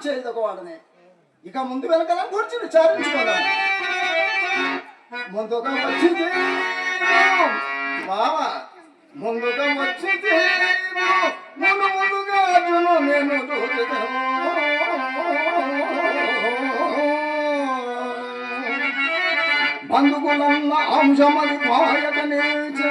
చేయదొక వాడనే. ఇక ముందు వెనకాల గురించి విచారించుకుందాం. ముందుగా వచ్చింది బావ, ముందుగా వచ్చింది ముందుగా నేను బంధుకులన్న అంశమది పాయక నిలిచే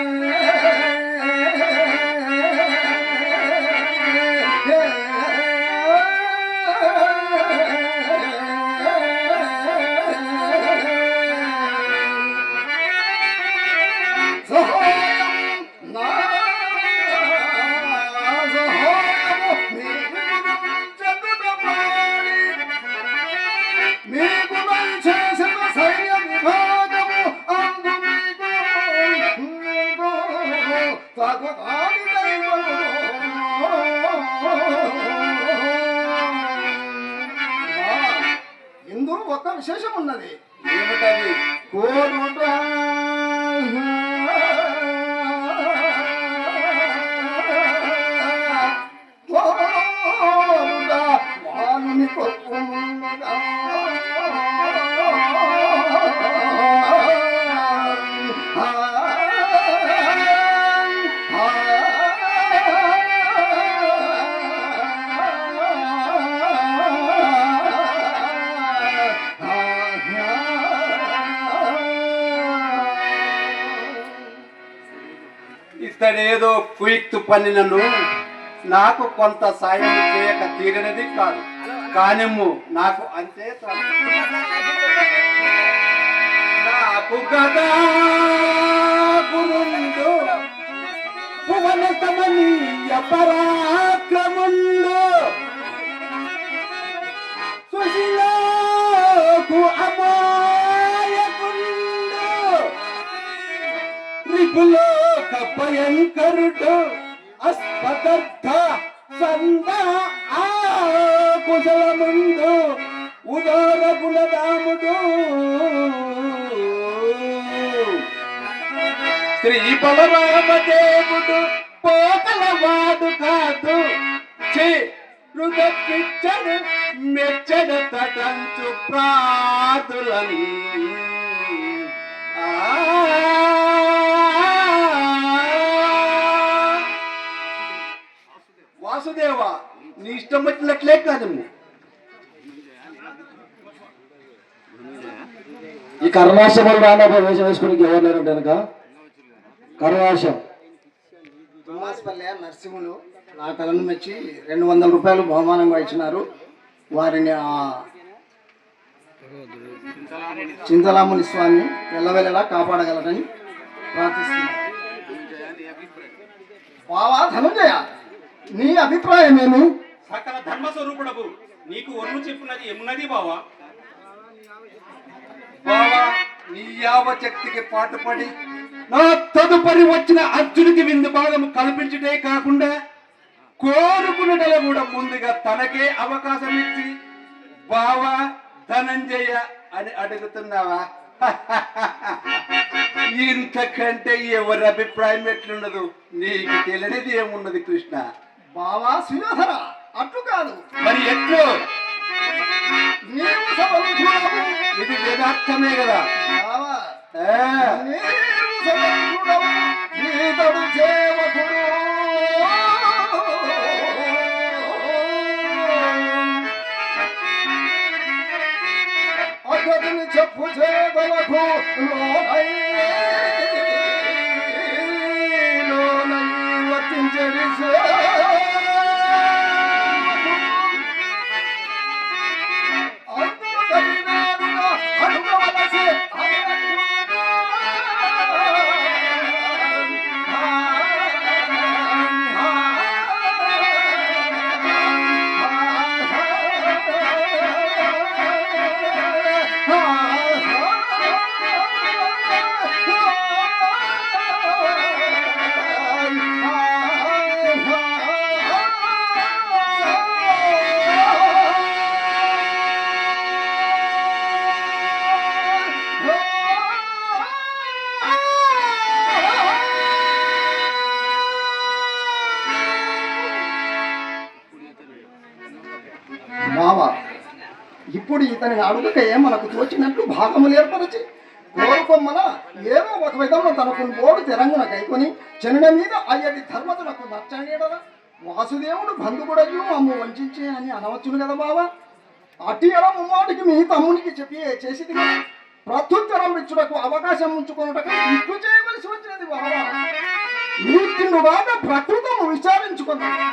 ఇందులో ఒక విశేషం ఉన్నది. ఏమిటది? కోరుట వాణి పప్పు ఇతడేదో కుయుక్తు పన్నినను నాకు కొంత సాయం చేయక తీరినది కాదు. కానిమ్ము నాకు అంతే చాలు. నాకు గదా గురుండు భువన సమనీయ పరాక్రముండు సుశీలకు అమాయకుండు రిపులోక భయంకరుడు అస్పదర్థ సంద ఆ కుశలముండు ఉదార గుణదాముడు శ్రీ బలరామదేవుడు పోకలవాడు కాదు. హృదపిచ్చడు మెచ్చడు తటంచు ప్రాదులని వాసుదేవ, నీ ఇష్టం వచ్చినట్లే కాదు. ఈ కరుణాశములు రానప్పుడు వేషం వేసుకుని ఎవరు లేరంటే కనుక కరుణాశం తుమ్మాస్పల్లె నరసింహులు నా కళను మెచ్చి 200 రూపాయలు బహుమానంగా ఇచ్చినారు. వారిని చింతలాముని స్వామి ఎల్లవెల్లలా కాపాడగలరని ప్రార్థిస్తున్నారు. బావా ధనుంజయ, నీ అభిప్రాయమేమి? సకల ధర్మస్వరూపుడకు నీకు ఒళ్ళు చెప్పున్నది ఏమున్నది బావా? బావా, నీ యావశక్తికి పాటుపడి నా తదుపరి వచ్చిన అర్జునికి విందు భాగం కల్పించుటే కాకుండా కోరుకున్నటల కూడా ముందుగా తనకే అవకాశం ఇచ్చి బావా ధనంజయ అని అడుగుతున్నావా? ఇంతకంటే ఎవరి అభిప్రాయం ఎట్లుండదు? నీకు తెలియనిది ఏమున్నది కృష్ణ? బావా శ్రీధర, అట్లు కాదు మరి ఎట్లు? నీవు సమర్థుడవు. ఇది వేదార్థమే కదా. బావా, నీవు సమర్థుడవు, నీతడు సేవకుడు. అతడిని చెప్పు చేదలకు లోనై వర్తించడి ఇప్పుడు ఇతని అడుగుకే మనకు తోచినట్లు భాగములు ఏర్పరిచి కోరుకొమ్మన ఏదో ఒక విధంలో తనకు బోడు తెరంగున కైకొని చెనుడ మీద అయ్యటి ధర్మతులకు నచ్చండిడరా వాసుదేవుడు బంధువుడయ్యు అమ్ము వంచే అని అనవచ్చును కదా బావా. అట్టి ఎడ ముమ్మాటికి మీ తమ్మునికి చెప్పి చేసింది కదా, ప్రత్యుత్తరం ఇచ్చుటకు అవకాశం ఉంచుకున్నటకు ఇట్లు చేయవలసి వచ్చినది బావా. ఈ తిండుగా ప్రకృతము విచారించుకున్నాను.